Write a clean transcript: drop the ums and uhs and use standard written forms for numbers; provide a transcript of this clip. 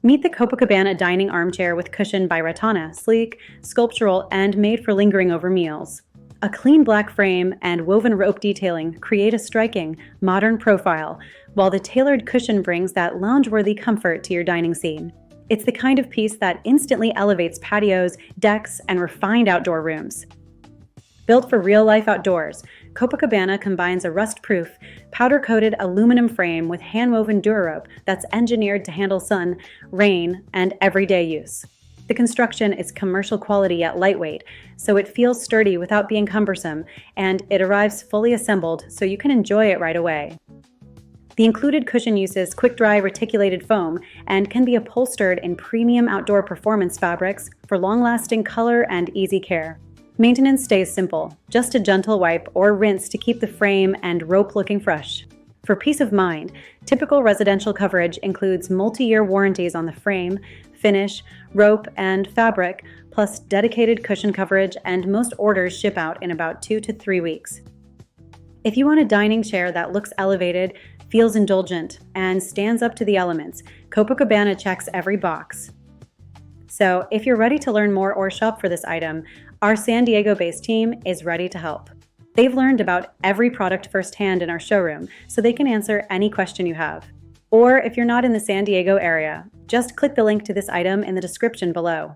Meet the Copacabana Dining Arm Chair with cushion by Ratana, sleek, sculptural, and made for lingering over meals. A clean black frame and woven rope detailing create a striking, modern profile, while the tailored cushion brings that lounge-worthy comfort to your dining scene. It's the kind of piece that instantly elevates patios, decks, and refined outdoor rooms. Built for real-life outdoors, Copacabana combines a rust-proof, powder-coated aluminum frame with hand-woven Durarope that's engineered to handle sun, rain, and everyday use. The construction is commercial quality yet lightweight, so it feels sturdy without being cumbersome, and it arrives fully assembled so you can enjoy it right away. The included cushion uses quick-dry reticulated foam and can be upholstered in premium outdoor performance fabrics for long-lasting color and easy care. Maintenance stays simple, just a gentle wipe or rinse to keep the frame and rope looking fresh. For peace of mind, typical residential coverage includes multi-year warranties on the frame, finish, rope, and fabric, plus dedicated cushion coverage, and most orders ship out in about 2 to 3 weeks. If you want a dining chair that looks elevated, feels indulgent, and stands up to the elements, Copacabana checks every box. So if you're ready to learn more or shop for this item, our San Diego-based team is ready to help. They've learned about every product firsthand in our showroom, so they can answer any question you have. Or if you're not in the San Diego area, just click the link to this item in the description below.